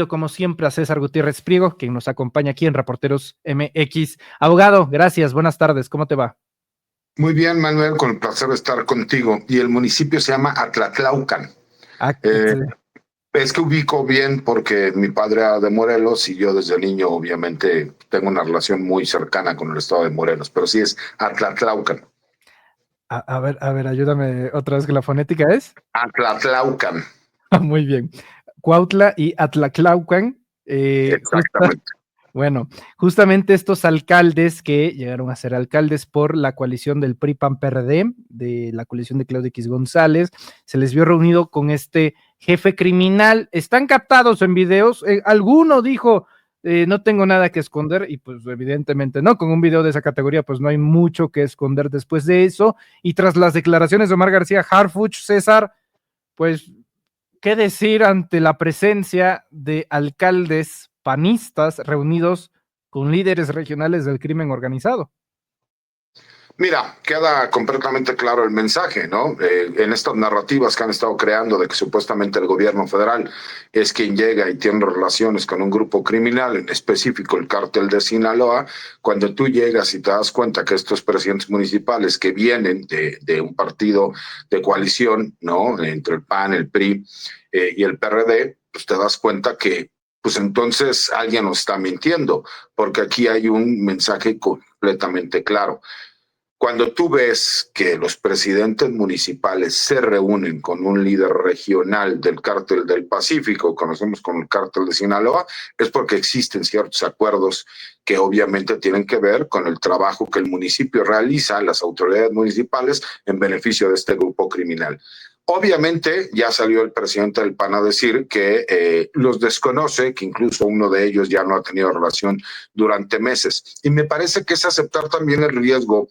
Como siempre a César Gutiérrez Priego, quien nos acompaña aquí en Reporteros MX. Abogado, gracias, buenas tardes, ¿cómo te va? Muy bien, Manuel, con el placer de estar contigo. Y el municipio se llama Atlatlaucan. Es que ubico bien porque mi padre era de Morelos y yo desde niño obviamente tengo una relación muy cercana con el estado de Morelos, pero sí es Atlatlaucan. A ver, ayúdame otra vez que la fonética es. Atlatlaucan. Muy bien. Cuautla y Atlatlaucan. Exactamente. Bueno, justamente estos alcaldes que llegaron a ser alcaldes por la coalición del PRI-PAN-PRD, de la coalición de Claudio X González, se les vio reunido con este jefe criminal. Están captados en videos. Alguno dijo, no tengo nada que esconder, y pues evidentemente no, con un video de esa categoría pues no hay mucho que esconder después de eso. Y tras las declaraciones de Omar García Harfuch, César, pues ¿qué decir ante la presencia de alcaldes panistas reunidos con líderes regionales del crimen organizado? Mira, queda completamente claro el mensaje, ¿no? En estas narrativas que han estado creando de que supuestamente el gobierno federal es quien llega y tiene relaciones con un grupo criminal, en específico el cártel de Sinaloa, cuando tú llegas y te das cuenta que estos presidentes municipales que vienen de un partido de coalición, ¿no? Entre el PAN, el PRI y el PRD, pues te das cuenta que pues entonces alguien nos está mintiendo, porque aquí hay un mensaje completamente claro. Cuando tú ves que los presidentes municipales se reúnen con un líder regional del cártel del Pacífico, conocemos como el cártel de Sinaloa, es porque existen ciertos acuerdos que obviamente tienen que ver con el trabajo que el municipio realiza, las autoridades municipales, en beneficio de este grupo criminal. Obviamente ya salió el presidente del PAN a decir que los desconoce, que incluso uno de ellos ya no ha tenido relación durante meses. Y me parece que es aceptar también el riesgo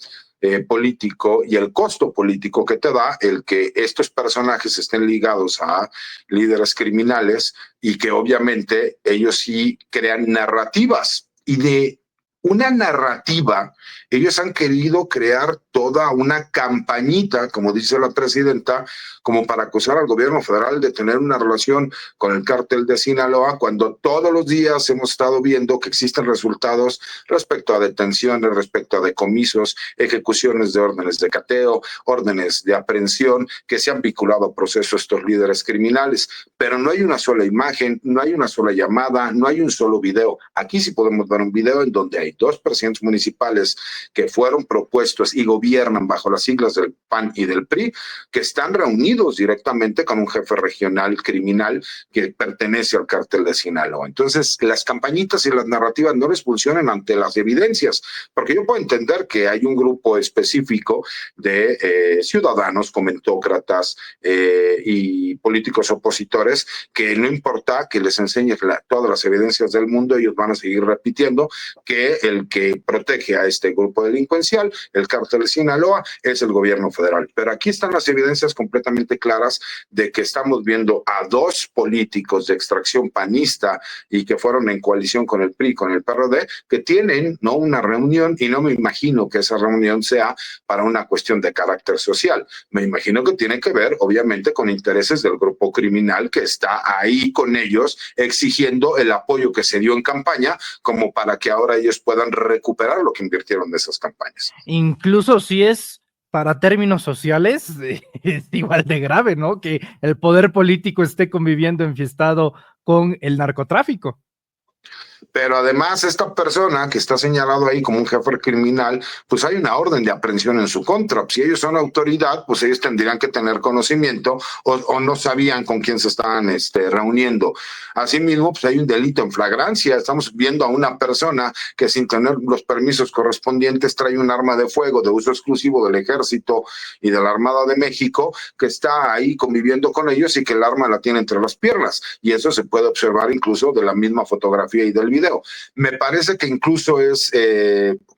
político y el costo político que te da el que estos personajes estén ligados a líderes criminales y que obviamente ellos sí crean narrativas. Y de una narrativa, ellos han querido crear toda una campañita, como dice la presidenta, como para acusar al gobierno federal de tener una relación con el cártel de Sinaloa, cuando todos los días hemos estado viendo que existen resultados respecto a detenciones, respecto a decomisos, ejecuciones de órdenes de cateo, órdenes de aprehensión que se han vinculado a procesos estos líderes criminales. Pero no hay una sola imagen, no hay una sola llamada, no hay un solo video. Aquí sí podemos ver un video en donde hay dos presidentes municipales que fueron propuestos y gobiernan bajo las siglas del PAN y del PRI, que están reunidos directamente con un jefe regional criminal que pertenece al cártel de Sinaloa. Entonces, las campañitas y las narrativas no les funcionan ante las evidencias, porque yo puedo entender que hay un grupo específico de ciudadanos, comentócratas y políticos opositores que no importa que les enseñes todas las evidencias del mundo, ellos van a seguir repitiendo que el que protege a este grupo delincuencial, el cártel de Sinaloa, es el gobierno federal. Pero aquí están las evidencias completamente claras de que estamos viendo a dos políticos de extracción panista y que fueron en coalición con el PRI, con el PRD, que tienen, ¿no?, una reunión, y no me imagino que esa reunión sea para una cuestión de carácter social. Me imagino que tiene que ver, obviamente, con intereses del grupo criminal que está ahí con ellos exigiendo el apoyo que se dio en campaña como para que ahora ellos puedan recuperar lo que invirtieron de esas campañas. Incluso si es para términos sociales, es igual de grave, ¿no? Que el poder político esté conviviendo enfiestado con el narcotráfico. Pero además esta persona que está señalado ahí como un jefe criminal, pues hay una orden de aprehensión en su contra. Si ellos son autoridad, pues ellos tendrían que tener conocimiento o no sabían con quién se estaban reuniendo. Asimismo, pues hay un delito en flagrancia. Estamos viendo a una persona que sin tener los permisos correspondientes trae un arma de fuego de uso exclusivo del Ejército y de la Armada de México, que está ahí conviviendo con ellos y que el arma la tiene entre las piernas. Y eso se puede observar incluso de la misma fotografía y del video. Me parece que incluso es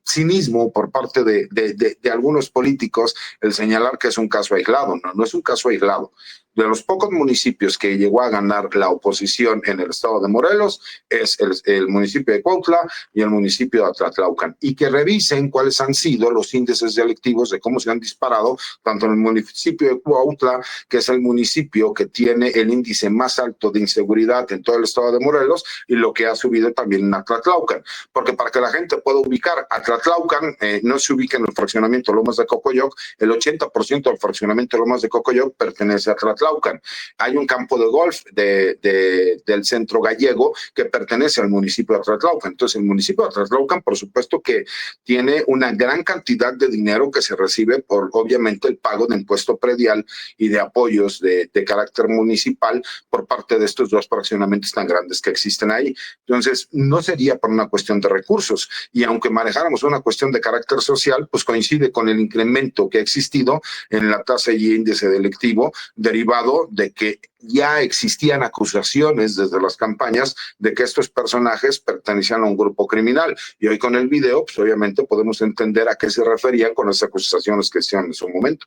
cinismo por parte de algunos políticos el señalar que es un caso aislado. No, no es un caso aislado. De los pocos municipios que llegó a ganar la oposición en el estado de Morelos es el municipio de Cuautla y el municipio de Atlatlaucan, y que revisen cuáles han sido los índices delictivos de cómo se han disparado tanto en el municipio de Cuautla, que es el municipio que tiene el índice más alto de inseguridad en todo el estado de Morelos, y lo que ha subido también en Atlatlaucan, porque para que la gente pueda ubicar, Atlatlaucan no se ubica en el fraccionamiento Lomas de Cocoyoc, el 80% del fraccionamiento Lomas de Cocoyoc pertenece a Atlatlaucan. Hay un campo de golf del centro gallego que pertenece al municipio de Atlatlaucan. Entonces, el municipio de Atlatlaucan, por supuesto que tiene una gran cantidad de dinero que se recibe por, obviamente, el pago de impuesto predial y de apoyos de carácter municipal por parte de estos dos fraccionamientos tan grandes que existen ahí. Entonces, no sería por una cuestión de recursos. Y aunque manejáramos una cuestión de carácter social, pues coincide con el incremento que ha existido en la tasa y índice delictivo derivado de que ya existían acusaciones desde las campañas de que estos personajes pertenecían a un grupo criminal. Y hoy con el video, pues obviamente podemos entender a qué se referían con las acusaciones que hacían en su momento.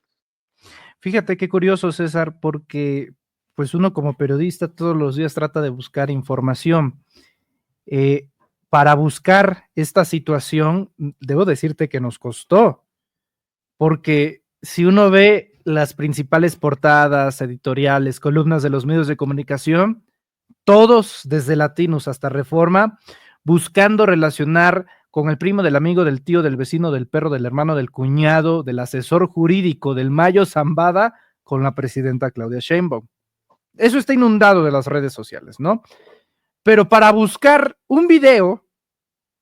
Fíjate qué curioso, César, porque pues uno como periodista todos los días trata de buscar información. Para buscar esta situación, debo decirte que nos costó, porque si uno ve las principales portadas, editoriales, columnas de los medios de comunicación, todos desde Latinos hasta Reforma, buscando relacionar con el primo del amigo del tío del vecino del perro del hermano del cuñado del asesor jurídico del Mayo Zambada con la presidenta Claudia Sheinbaum. Eso está inundado de las redes sociales, ¿no? Pero para buscar un video,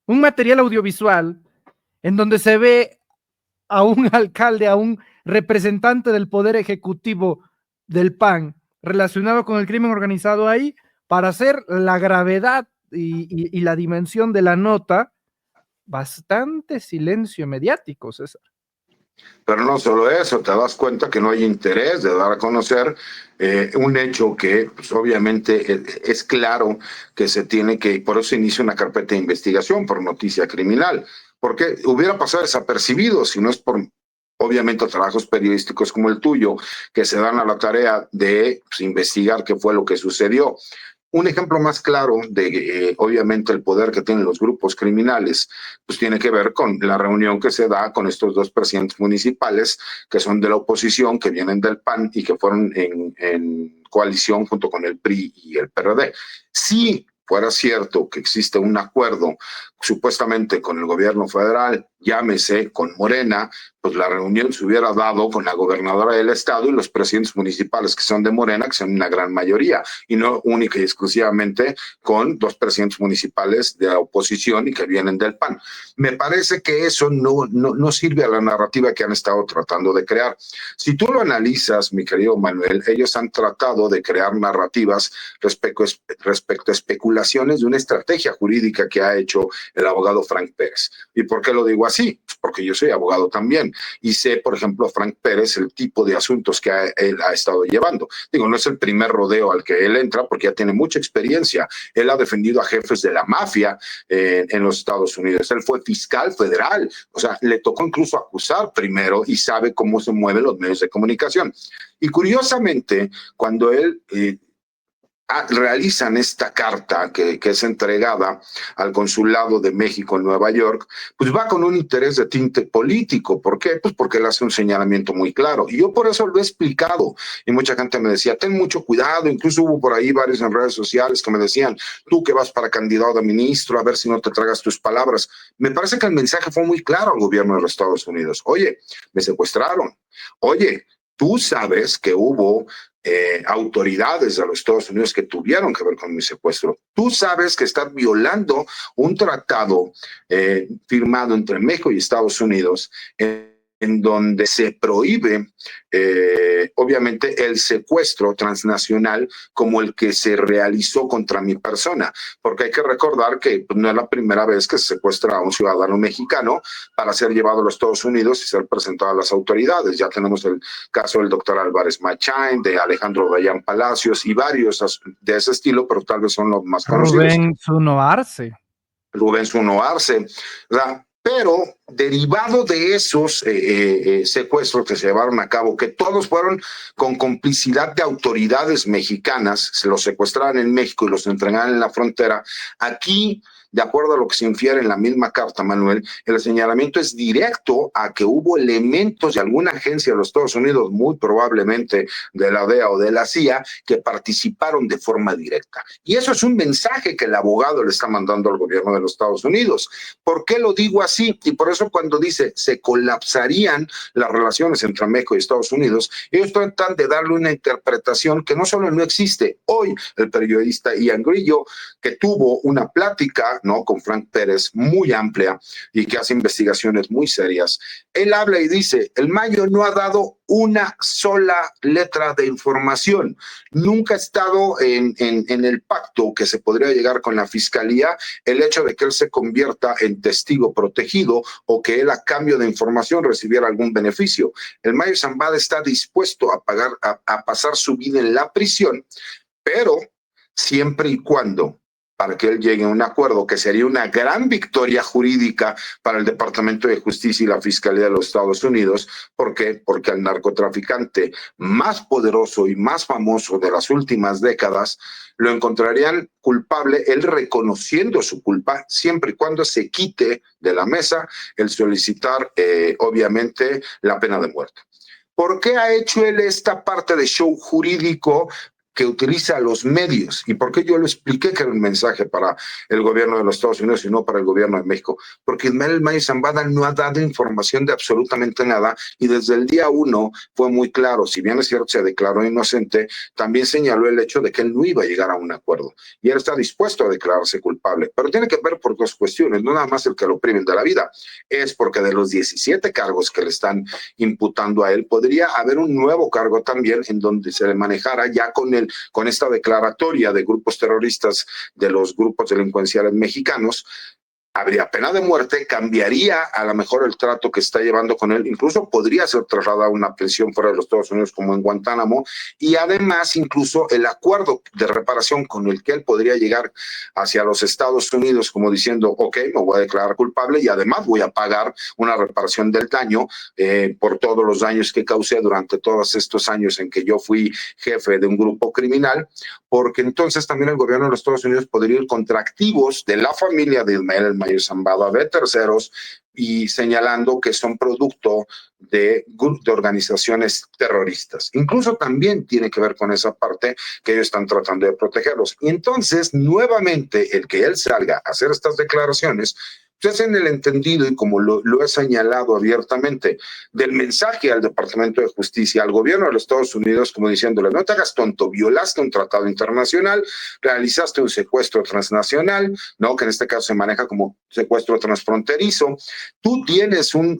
un material audiovisual en donde se ve a un alcalde, a un representante del poder ejecutivo del PAN relacionado con el crimen organizado ahí, para hacer la gravedad y la dimensión de la nota, bastante silencio mediático, César. Pero no solo eso, te das cuenta que no hay interés de dar a conocer un hecho que pues, obviamente es claro que se tiene que, por eso se inicia una carpeta de investigación por noticia criminal, porque hubiera pasado desapercibido si no es por, obviamente, trabajos periodísticos como el tuyo, que se dan a la tarea de pues, investigar qué fue lo que sucedió. Un ejemplo más claro de, obviamente, el poder que tienen los grupos criminales, pues tiene que ver con la reunión que se da con estos dos presidentes municipales que son de la oposición, que vienen del PAN y que fueron en coalición junto con el PRI y el PRD. Si fuera cierto que existe un acuerdo supuestamente con el gobierno federal, llámese con Morena, pues la reunión se hubiera dado con la gobernadora del estado y los presidentes municipales que son de Morena, que son una gran mayoría, y no única y exclusivamente con dos presidentes municipales de la oposición y que vienen del PAN. Me parece que eso no sirve a la narrativa que han estado tratando de crear. Si tú lo analizas, mi querido Manuel, ellos han tratado de crear narrativas respecto a especulaciones de una estrategia jurídica que ha hecho el abogado Frank Pérez. ¿Y por qué lo digo así? Porque yo soy abogado también y sé, por ejemplo, Frank Pérez, el tipo de asuntos que él ha estado llevando. Digo, no es el primer rodeo al que él entra porque ya tiene mucha experiencia. Él ha defendido a jefes de la mafia en los Estados Unidos. Él fue fiscal federal, o sea, le tocó incluso acusar primero y sabe cómo se mueven los medios de comunicación. Y curiosamente, cuando él realizan esta carta que es entregada al Consulado de México en Nueva York, pues va con un interés de tinte político. ¿Por qué? Pues porque él hace un señalamiento muy claro. Y yo por eso lo he explicado. Y mucha gente me decía, ten mucho cuidado. Incluso hubo por ahí varios en redes sociales que me decían, tú que vas para candidato a ministro, a ver si no te tragas tus palabras. Me parece que el mensaje fue muy claro al gobierno de los Estados Unidos. Oye, me secuestraron. Oye, tú sabes que hubo autoridades de los Estados Unidos que tuvieron que ver con mi secuestro. Tú sabes que estás violando un tratado firmado entre México y Estados Unidos en donde se prohíbe, obviamente, el secuestro transnacional como el que se realizó contra mi persona, porque hay que recordar que no es la primera vez que se secuestra a un ciudadano mexicano para ser llevado a los Estados Unidos y ser presentado a las autoridades. Ya tenemos el caso del doctor Álvarez Machain, de Alejandro Dayan Palacios y varios de ese estilo, pero tal vez son los más conocidos. Rubén Zuno Arce. Rubén Zuno Arce. O sea, Pero derivado de esos secuestros que se llevaron a cabo, que todos fueron con complicidad de autoridades mexicanas, se los secuestraron en México y los entregaron en la frontera, aquí, de acuerdo a lo que se infiere en la misma carta, Manuel, el señalamiento es directo a que hubo elementos de alguna agencia de los Estados Unidos, muy probablemente de la DEA o de la CIA, que participaron de forma directa. Y eso es un mensaje que el abogado le está mandando al gobierno de los Estados Unidos. ¿Por qué lo digo así? Y por eso cuando dice se colapsarían las relaciones entre México y Estados Unidos, ellos tratan de darle una interpretación que no solo no existe. Hoy el periodista Ian Grillo, que tuvo una plática, ¿no?, con Frank Pérez muy amplia y que hace investigaciones muy serias, él habla y dice, el Mayo no ha dado una sola letra de información, nunca ha estado en el pacto que se podría llegar con la fiscalía, el hecho de que él se convierta en testigo protegido o que él a cambio de información recibiera algún beneficio. El Mayo Zambada está dispuesto a pasar su vida en la prisión, pero siempre y cuando para que él llegue a un acuerdo que sería una gran victoria jurídica para el Departamento de Justicia y la Fiscalía de los Estados Unidos. ¿Por qué? Porque al narcotraficante más poderoso y más famoso de las últimas décadas lo encontrarían culpable, él reconociendo su culpa, siempre y cuando se quite de la mesa el solicitar, obviamente, la pena de muerte. ¿Por qué ha hecho él esta parte de show jurídico que utiliza los medios? ¿Y por qué yo lo expliqué que era un mensaje para el gobierno de los Estados Unidos y no para el gobierno de México? Porque Ismael Mayo Zambada no ha dado información de absolutamente nada y desde el día 1 fue muy claro, si bien es cierto se declaró inocente, también señaló el hecho de que él no iba a llegar a un acuerdo y él está dispuesto a declararse culpable, pero tiene que ver por dos cuestiones, no nada más el que lo priven de la vida, es porque de los 17 cargos que le están imputando a él, podría haber un nuevo cargo también en donde se le manejara ya con esta declaratoria de grupos terroristas de los grupos delincuenciales mexicanos. Habría pena de muerte, cambiaría a lo mejor el trato que está llevando con él, incluso podría ser trasladado a una prisión fuera de los Estados Unidos como en Guantánamo, y además incluso el acuerdo de reparación con el que él podría llegar hacia los Estados Unidos como diciendo, ok, me voy a declarar culpable y además voy a pagar una reparación del daño por todos los daños que causé durante todos estos años en que yo fui jefe de un grupo criminal, porque entonces también el gobierno de los Estados Unidos podría ir contra activos de la familia de Ismael Mayo Zambada, de terceros, y señalando que son producto de organizaciones terroristas. Incluso también tiene que ver con esa parte que ellos están tratando de protegerlos. Y entonces, nuevamente, el que él salga a hacer estas declaraciones, pues en el entendido, y como lo he señalado abiertamente, del mensaje al Departamento de Justicia, al gobierno de los Estados Unidos, como diciéndole, no te hagas tonto, violaste un tratado internacional, realizaste un secuestro transnacional, ¿no?, que en este caso se maneja como secuestro transfronterizo, tú tienes un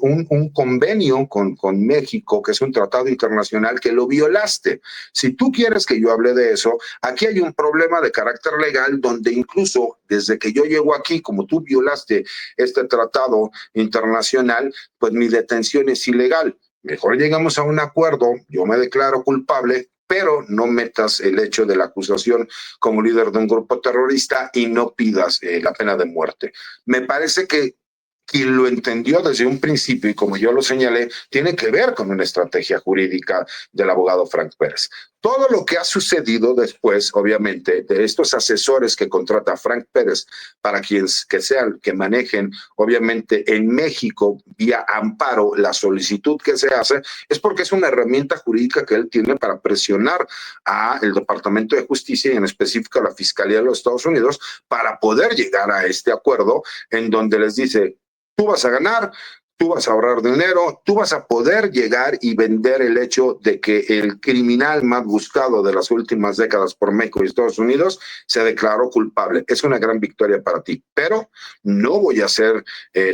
convenio con México, que es un tratado internacional que lo violaste. Si tú quieres que yo hable de eso, aquí hay un problema de carácter legal donde incluso desde que yo llego aquí, como tú violaste este tratado internacional, pues mi detención es ilegal. Mejor llegamos a un acuerdo, yo me declaro culpable, pero no metas el hecho de la acusación como líder de un grupo terrorista y no pidas la pena de muerte. Me parece que quien lo entendió desde un principio, y como yo lo señalé, tiene que ver con una estrategia jurídica del abogado Frank Pérez. Todo lo que ha sucedido después, obviamente, de estos asesores que contrata Frank Pérez para quienes que sean, que manejen, obviamente, en México, vía amparo, la solicitud que se hace, es porque es una herramienta jurídica que él tiene para presionar al Departamento de Justicia y en específico a la Fiscalía de los Estados Unidos para poder llegar a este acuerdo en donde les dice, tú vas a ganar, tú vas a ahorrar dinero, tú vas a poder llegar y vender el hecho de que el criminal más buscado de las últimas décadas por México y Estados Unidos se declaró culpable. Es una gran victoria para ti, pero no voy a ser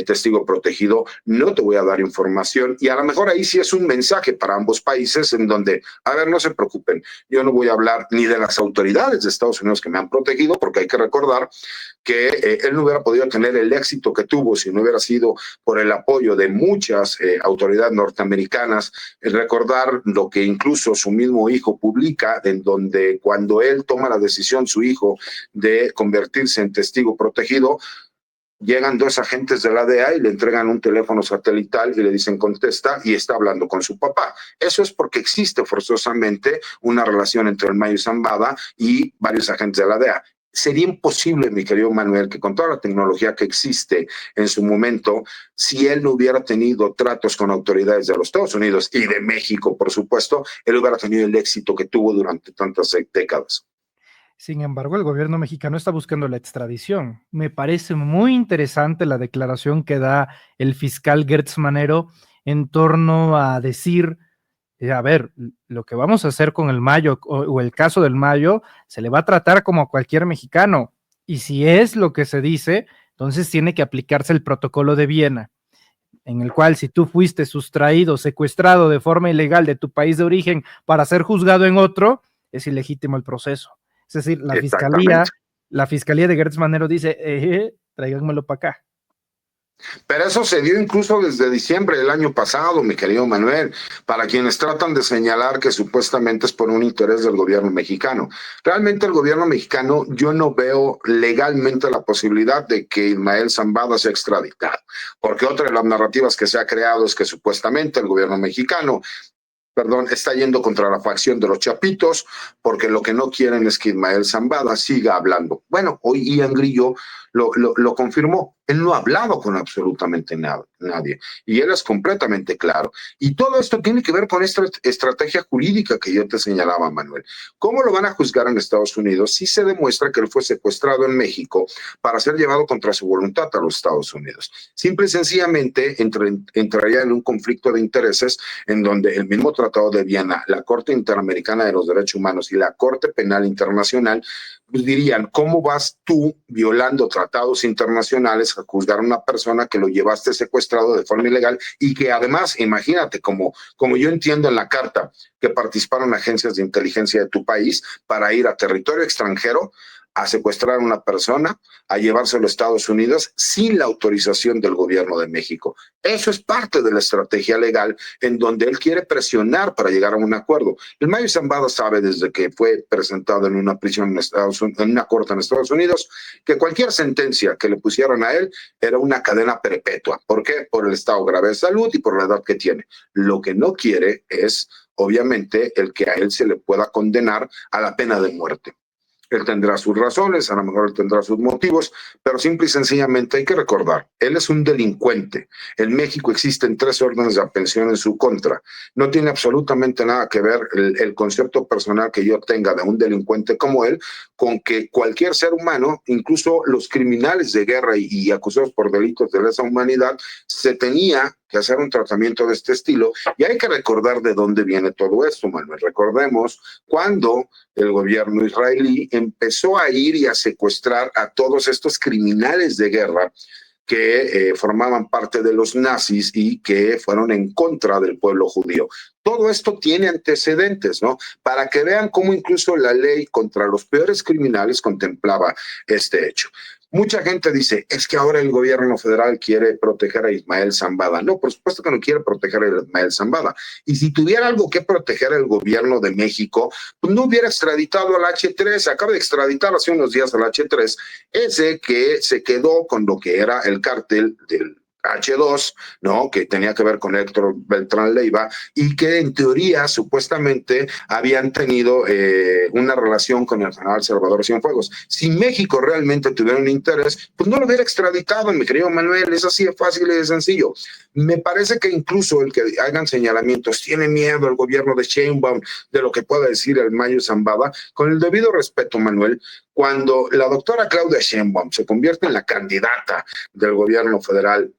testigo protegido, no te voy a dar información y a lo mejor ahí sí es un mensaje para ambos países en donde, a ver, no se preocupen, yo no voy a hablar ni de las autoridades de Estados Unidos que me han protegido, porque hay que recordar que él no hubiera podido tener el éxito que tuvo si no hubiera sido por el apoyo de muchas autoridades norteamericanas. Recordar lo que incluso su mismo hijo publica, en donde cuando él toma la decisión, su hijo, de convertirse en testigo protegido, llegan dos agentes de la DEA y le entregan un teléfono satelital y le dicen contesta y está hablando con su papá. Eso es porque existe forzosamente una relación entre el Mayo Zambada y varios agentes de la DEA. Sería imposible, mi querido Manuel, que con toda la tecnología que existe en su momento, si él no hubiera tenido tratos con autoridades de los Estados Unidos y de México, por supuesto, él hubiera tenido el éxito que tuvo durante tantas décadas. Sin embargo, el gobierno mexicano está buscando la extradición. Me parece muy interesante la declaración que da el fiscal Gertz Manero en torno a decir, a ver, lo que vamos a hacer con el Mayo o el caso del Mayo se le va a tratar como a cualquier mexicano. Y si es lo que se dice, entonces tiene que aplicarse el protocolo de Viena, en el cual si tú fuiste sustraído, secuestrado de forma ilegal de tu país de origen para ser juzgado en otro, es ilegítimo el proceso. Es decir, Exactamente. la fiscalía de Gertz Manero dice, tráiganmelo para acá. Pero eso se dio incluso desde diciembre del año pasado, mi querido Manuel, para quienes tratan de señalar que supuestamente es por un interés del gobierno mexicano. Realmente el gobierno mexicano, yo no veo legalmente la posibilidad de que Ismael Zambada sea extraditado, porque otra de las narrativas que se ha creado es que supuestamente el gobierno mexicano está yendo contra la facción de los Chapitos, porque lo que no quieren es que Ismael Zambada siga hablando. Bueno, hoy Ian Grillo lo confirmó. Él no ha hablado con absolutamente nadie. Y él es completamente claro. Y todo esto tiene que ver con esta estrategia jurídica que yo te señalaba, Manuel. ¿Cómo lo van a juzgar en Estados Unidos si se demuestra que él fue secuestrado en México para ser llevado contra su voluntad a los Estados Unidos? Simple y sencillamente entraría en un conflicto de intereses en donde el mismo Tratado de Viena, la Corte Interamericana de los Derechos Humanos y la Corte Penal Internacional pues dirían, ¿cómo vas tú violando tratados internacionales a juzgar a una persona que lo llevaste secuestrado de forma ilegal y que además, imagínate, como yo entiendo en la carta, que participaron agencias de inteligencia de tu país para ir a territorio extranjero a secuestrar a una persona, a llevárselo a Estados Unidos sin la autorización del gobierno de México? Eso es parte de la estrategia legal en donde él quiere presionar para llegar a un acuerdo. El Mayo Zambada sabe desde que fue presentado en una prisión en una corte en Estados Unidos, que cualquier sentencia que le pusieran a él era una cadena perpetua. ¿Por qué? Por el estado grave de salud y por la edad que tiene. Lo que no quiere es, obviamente, el que a él se le pueda condenar a la pena de muerte. Él tendrá sus razones, a lo mejor él tendrá sus motivos, pero simple y sencillamente hay que recordar, él es un delincuente. En México existen 3 órdenes de aprehensión en su contra. No tiene absolutamente nada que ver el concepto personal que yo tenga de un delincuente como él con que cualquier ser humano, incluso los criminales de guerra y acusados por delitos de lesa humanidad, se tenía que hacer un tratamiento de este estilo. Y hay que recordar de dónde viene todo esto, Manuel. Recordemos cuando el gobierno israelí empezó a ir y a secuestrar a todos estos criminales de guerra que formaban parte de los nazis y que fueron en contra del pueblo judío. Todo esto tiene antecedentes, ¿no? Para que vean cómo incluso la ley contra los peores criminales contemplaba este hecho. Mucha gente dice, es que ahora el gobierno federal quiere proteger a Ismael Zambada. No, por supuesto que no quiere proteger a Ismael Zambada. Y si tuviera algo que proteger el gobierno de México, pues no hubiera extraditado al H3. Acaba de extraditar hace unos días al H3, ese que se quedó con lo que era el cártel del H2, ¿no? Que tenía que ver con Héctor Beltrán Leiva y que en teoría supuestamente habían tenido una relación con el general Salvador Cienfuegos. Si México realmente tuviera un interés, pues no lo hubiera extraditado, mi querido Manuel. Es así de fácil y de sencillo. Me parece que incluso el que hagan señalamientos tiene miedo el gobierno de Sheinbaum de lo que pueda decir el Mayo Zambada. Con el debido respeto, Manuel, cuando la doctora Claudia Sheinbaum se convierte en la candidata del gobierno federal,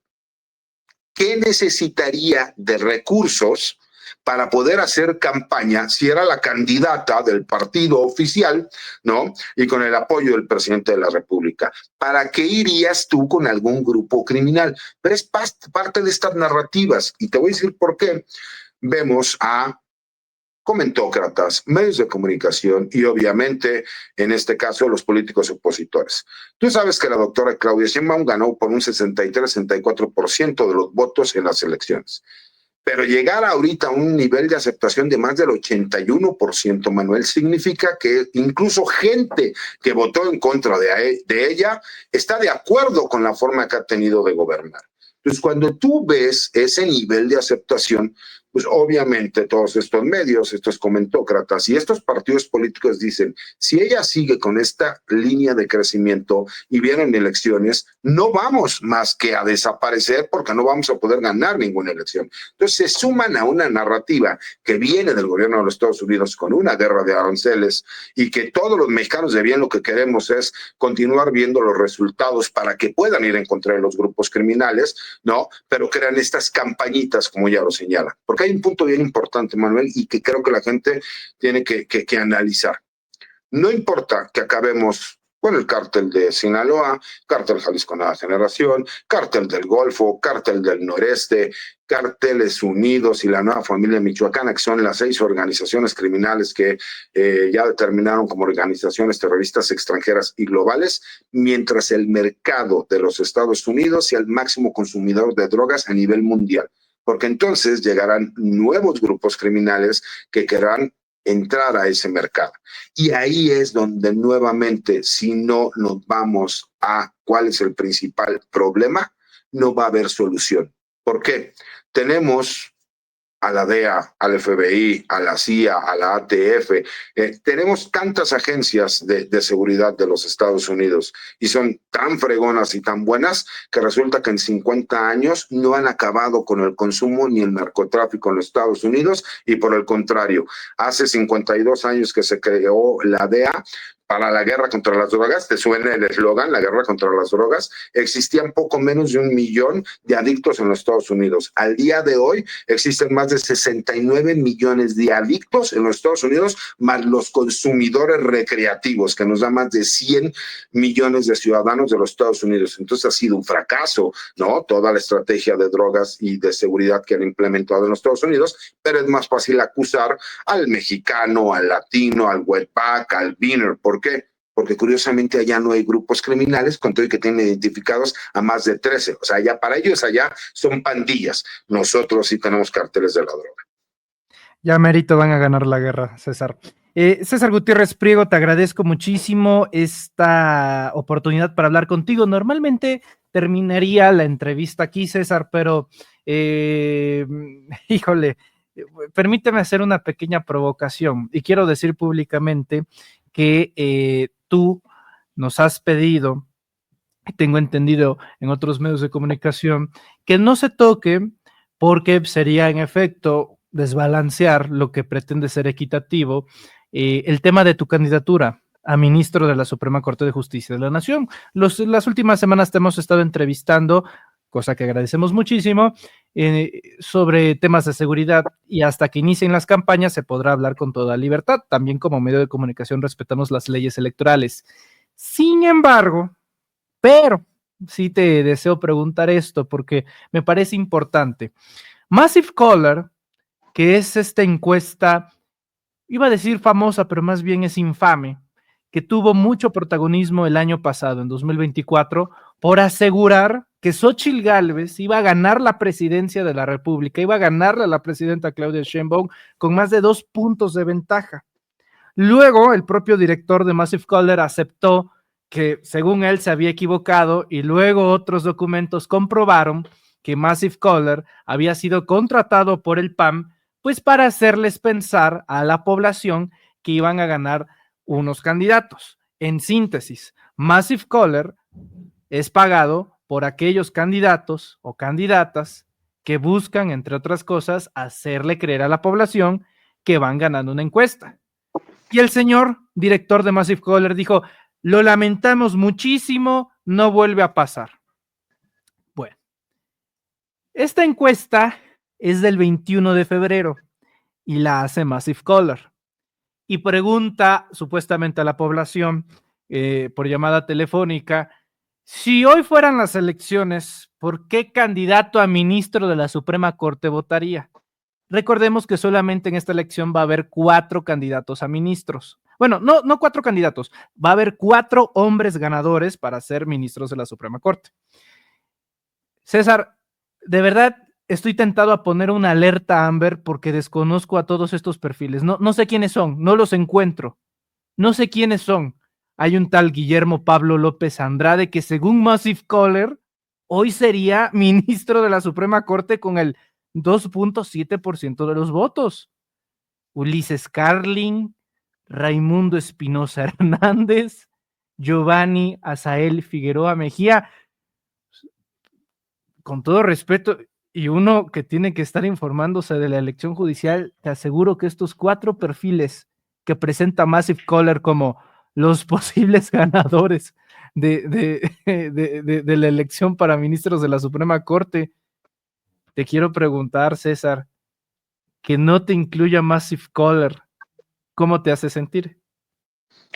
¿qué necesitaría de recursos para poder hacer campaña si era la candidata del partido oficial, ¿no? Y con el apoyo del presidente de la República? ¿Para qué irías tú con algún grupo criminal? Pero es parte de estas narrativas y te voy a decir por qué. Vemos a comentócratas, medios de comunicación y obviamente, en este caso, los políticos opositores. Tú sabes que la doctora Claudia Sheinbaum ganó por un 63-64% de los votos en las elecciones. Pero llegar ahorita a un nivel de aceptación de más del 81%, Manuel, significa que incluso gente que votó en contra de ella está de acuerdo con la forma que ha tenido de gobernar. Entonces, cuando tú ves ese nivel de aceptación, pues obviamente todos estos medios, estos comentócratas y estos partidos políticos dicen, si ella sigue con esta línea de crecimiento y vienen elecciones, no vamos más que a desaparecer porque no vamos a poder ganar ninguna elección. Entonces se suman a una narrativa que viene del gobierno de los Estados Unidos con una guerra de aranceles y que todos los mexicanos de bien lo que queremos es continuar viendo los resultados para que puedan ir a encontrar los grupos criminales, ¿no? Pero crean estas campañitas, como ya lo señala. Porque hay un punto bien importante, Manuel, y que creo que la gente tiene que analizar. No importa que acabemos con el cártel de Sinaloa, cártel Jalisco Nueva Generación, cártel del Golfo, cártel del Noreste, Cárteles Unidos y la Nueva Familia Michoacana, que son las 6 organizaciones criminales que ya determinaron como organizaciones terroristas extranjeras y globales, mientras el mercado de los Estados Unidos sea el máximo consumidor de drogas a nivel mundial. Porque entonces llegarán nuevos grupos criminales que querrán entrar a ese mercado. Y ahí es donde nuevamente, si no nos vamos a cuál es el principal problema, no va a haber solución. ¿Por qué? Tenemos a la DEA, al FBI, a la CIA, a la ATF. Tenemos tantas agencias de seguridad de los Estados Unidos y son tan fregonas y tan buenas que resulta que en 50 años no han acabado con el consumo ni el narcotráfico en los Estados Unidos y por el contrario, hace 52 años que se creó la DEA para la guerra contra las drogas, te suena el eslogan, la guerra contra las drogas, existían poco menos de 1 millón de adictos en los Estados Unidos. Al día de hoy existen más de 69 millones de adictos en los Estados Unidos, más los consumidores recreativos, que nos da más de 100 millones de ciudadanos de los Estados Unidos. Entonces ha sido un fracaso, ¿no? Toda la estrategia de drogas y de seguridad que han implementado en los Estados Unidos, pero es más fácil acusar al mexicano, al latino, al wetback, al beaner. ¿Por qué? Porque curiosamente allá no hay grupos criminales, con todo y que tienen identificados a más de 13. O sea, allá para ellos allá son pandillas. Nosotros sí tenemos carteles de la droga. Ya merito van a ganar la guerra, César. César Gutiérrez Priego, te agradezco muchísimo esta oportunidad para hablar contigo. Normalmente terminaría la entrevista aquí, César, pero híjole, permíteme hacer una pequeña provocación y quiero decir públicamente que tú nos has pedido, tengo entendido en otros medios de comunicación, que no se toque porque sería en efecto desbalancear lo que pretende ser equitativo, el tema de tu candidatura a ministro de la Suprema Corte de Justicia de la Nación. Las últimas semanas te hemos estado entrevistando, cosa que agradecemos muchísimo, sobre temas de seguridad y hasta que inicien las campañas se podrá hablar con toda libertad. También como medio de comunicación respetamos las leyes electorales. Sin embargo, pero sí te deseo preguntar esto porque me parece importante. Massive Caller, que es esta encuesta, iba a decir famosa, pero más bien es infame, que tuvo mucho protagonismo el año pasado, en 2024, por asegurar que Xóchitl Gálvez iba a ganar la presidencia de la República, iba a ganarle a la presidenta Claudia Sheinbaum con más de 2 puntos de ventaja. Luego, el propio director de Massive Caller aceptó que, según él, se había equivocado y luego otros documentos comprobaron que Massive Caller había sido contratado por el PAN, pues para hacerles pensar a la población que iban a ganar unos candidatos. En síntesis, Massive Caller es pagado por aquellos candidatos o candidatas que buscan, entre otras cosas, hacerle creer a la población que van ganando una encuesta. Y el señor director de Massive Caller dijo, lo lamentamos muchísimo, no vuelve a pasar. Bueno, esta encuesta es del 21 de febrero y la hace Massive Caller y pregunta supuestamente a la población por llamada telefónica, si hoy fueran las elecciones, ¿por qué candidato a ministro de la Suprema Corte votaría? Recordemos que solamente en esta elección va a haber 4 candidatos a ministros. Bueno, no 4 candidatos, va a haber 4 hombres ganadores para ser ministros de la Suprema Corte. César, de verdad, estoy tentado a poner una alerta Amber porque desconozco a todos estos perfiles. No sé quiénes son, no los encuentro. No sé quiénes son. Hay un tal Guillermo Pablo López Andrade que según Massive Caller hoy sería ministro de la Suprema Corte con el 2.7% de los votos. Ulises Carlin, Raimundo Espinosa Hernández, Giovanni Azael Figueroa Mejía. Con todo respeto, y uno que tiene que estar informándose de la elección judicial, te aseguro que estos 4 perfiles que presenta Massive Caller como los posibles ganadores de la elección para ministros de la Suprema Corte, te quiero preguntar, César, que no te incluya Massive Caller, ¿cómo te hace sentir?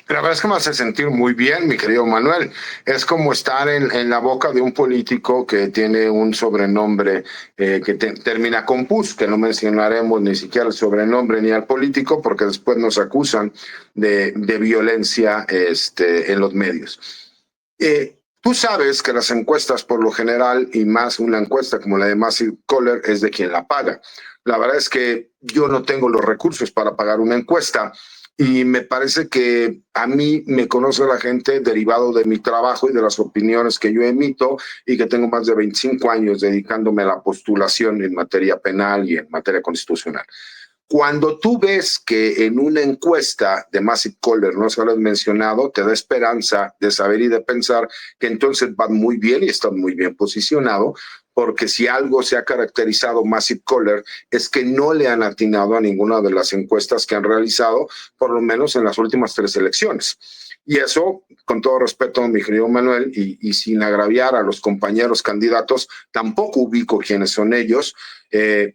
La verdad es que me hace sentir muy bien, mi querido Manuel. Es como estar en la boca de un político que tiene un sobrenombre que termina con pus, que no mencionaremos ni siquiera el sobrenombre ni al político, porque después nos acusan de violencia en los medios. Tú sabes que las encuestas por lo general, y más una encuesta como la de Massive Caller, es de quien la paga. La verdad es que yo no tengo los recursos para pagar una encuesta, y me parece que a mí me conoce la gente derivado de mi trabajo y de las opiniones que yo emito, y que tengo más de 25 años dedicándome a la postulación en materia penal y en materia constitucional. Cuando tú ves que en una encuesta de Massive Caller no se lo has mencionado, te da esperanza de saber y de pensar que entonces van muy bien y están muy bien posicionado, porque si algo se ha caracterizado Massive Caller es que no le han atinado a ninguna de las encuestas que han realizado, por lo menos en las últimas 3 elecciones. Y eso, con todo respeto, mi querido Manuel, y sin agraviar a los compañeros candidatos, tampoco ubico quiénes son ellos.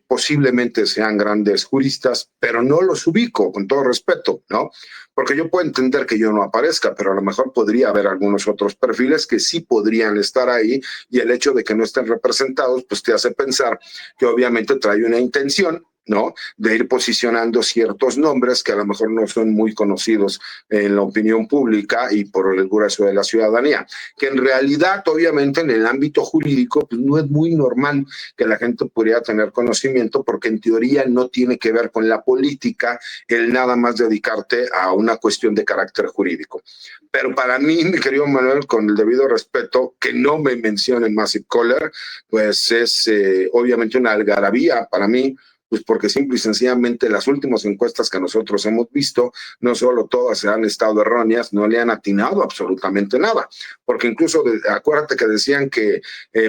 Posiblemente sean grandes juristas, pero no los ubico, con todo respeto, ¿no? Porque yo puedo entender que yo no aparezca, pero a lo mejor podría haber algunos otros perfiles que sí podrían estar ahí, y el hecho de que no estén representados, pues te hace pensar que obviamente trae una intención, ¿no? De ir posicionando ciertos nombres que a lo mejor no son muy conocidos en la opinión pública y por el grueso de la ciudadanía, que en realidad, obviamente, en el ámbito jurídico, pues no es muy normal que la gente pudiera tener conocimiento, porque en teoría no tiene que ver con la política el nada más dedicarte a una cuestión de carácter jurídico. Pero para mí, mi querido Manuel, con el debido respeto, que no me mencionen Massive Caller, pues es obviamente una algarabía para mí, pues porque simple y sencillamente las últimas encuestas que nosotros hemos visto, no solo todas han estado erróneas, no le han atinado absolutamente nada, porque incluso acuérdate que decían que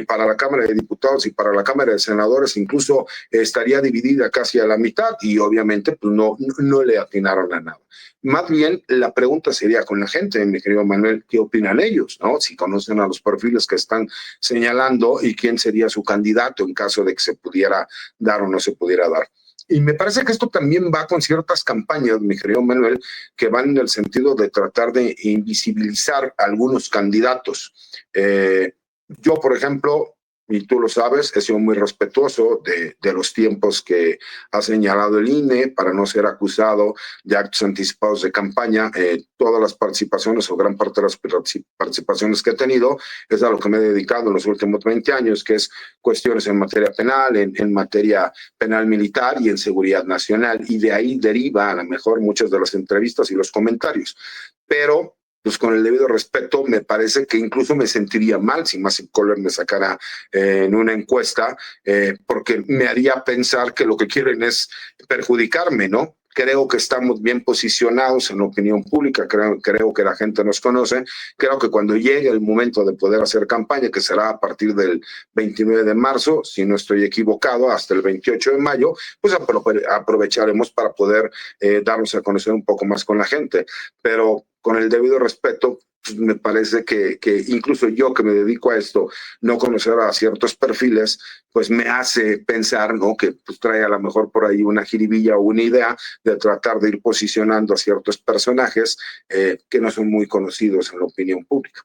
para la Cámara de Diputados y para la Cámara de Senadores incluso estaría dividida casi a la mitad, y obviamente pues no le atinaron a nada. Más bien, la pregunta sería con la gente, mi querido Manuel, ¿qué opinan ellos, no? Si conocen a los perfiles que están señalando y quién sería su candidato en caso de que se pudiera dar o no se pudiera dar. Y me parece que esto también va con ciertas campañas, mi querido Manuel, que van en el sentido de tratar de invisibilizar a algunos candidatos. Yo, por ejemplo, y tú lo sabes, he sido muy respetuoso de los tiempos que ha señalado el INE para no ser acusado de actos anticipados de campaña. Todas las participaciones o gran parte de las participaciones que he tenido es a lo que me he dedicado en los últimos 20 años, que es cuestiones en materia penal, en materia penal militar y en seguridad nacional. Y de ahí deriva a lo mejor muchas de las entrevistas y los comentarios. Pero pues con el debido respeto, me parece que incluso me sentiría mal si Massive Caller me sacara en una encuesta, porque me haría pensar que lo que quieren es perjudicarme, ¿no? Creo que estamos bien posicionados en la opinión pública, creo que la gente nos conoce, creo que cuando llegue el momento de poder hacer campaña, que será a partir del 29 de marzo, si no estoy equivocado, hasta el 28 de mayo, pues aprovecharemos para poder darnos a conocer un poco más con la gente. Pero con el debido respeto, pues me parece que incluso yo que me dedico a esto, no conocer a ciertos perfiles, pues me hace pensar, ¿no? Que pues trae a lo mejor por ahí una jiribilla o una idea de tratar de ir posicionando a ciertos personajes que no son muy conocidos en la opinión pública.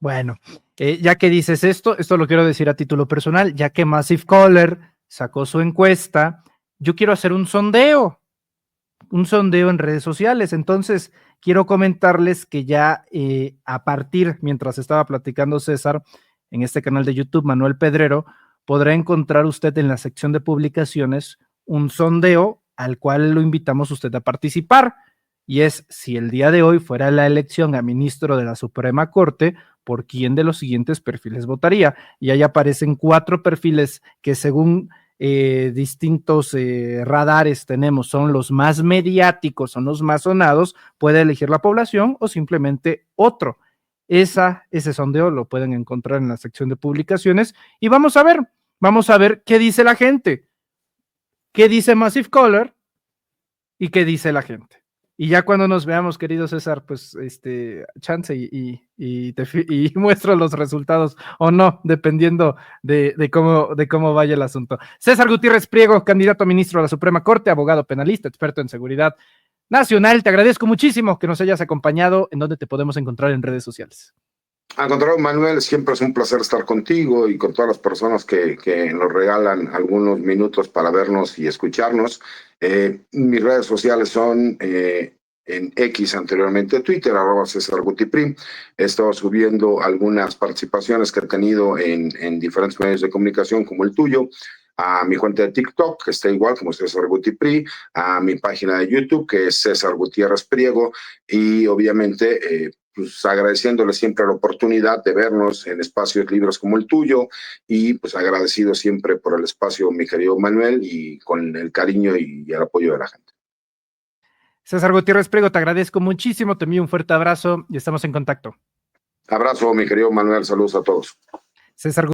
Bueno, ya que dices esto lo quiero decir a título personal, ya que Massive Caller sacó su encuesta, yo quiero hacer un sondeo en redes sociales. Entonces, quiero comentarles que ya mientras estaba platicando César, en este canal de YouTube, Manuel Pedrero, podrá encontrar usted en la sección de publicaciones un sondeo al cual lo invitamos usted a participar. Y es, si el día de hoy fuera la elección a ministro de la Suprema Corte, ¿por quién de los siguientes perfiles votaría? Y ahí aparecen 4 perfiles que según distintos radares tenemos, son los más mediáticos, son los más sonados, puede elegir la población o simplemente otro. Ese sondeo lo pueden encontrar en la sección de publicaciones y vamos a ver qué dice la gente, qué dice Massive Caller y qué dice la gente. Y ya cuando nos veamos, querido César, pues chance y muestro los resultados o no, dependiendo de cómo vaya el asunto. César Gutiérrez Priego, candidato a ministro de la Suprema Corte, abogado penalista, experto en seguridad nacional. Te agradezco muchísimo que nos hayas acompañado. ¿En dónde te podemos encontrar en redes sociales? Al contrario, Manuel, siempre es un placer estar contigo y con todas las personas que nos regalan algunos minutos para vernos y escucharnos. Mis redes sociales son en X, anteriormente Twitter, @CésarGutiPri. He estado subiendo algunas participaciones que he tenido en diferentes medios de comunicación como el tuyo, a mi cuenta de TikTok, que está igual como César Gutipri, a mi página de YouTube, que es César Gutiérrez Priego, y obviamente pues agradeciéndole siempre la oportunidad de vernos en espacios libres como el tuyo, y pues agradecido siempre por el espacio, mi querido Manuel, y con el cariño y el apoyo de la gente. César Gutiérrez Priego, te agradezco muchísimo, te envío un fuerte abrazo y estamos en contacto. Abrazo, mi querido Manuel, saludos a todos. César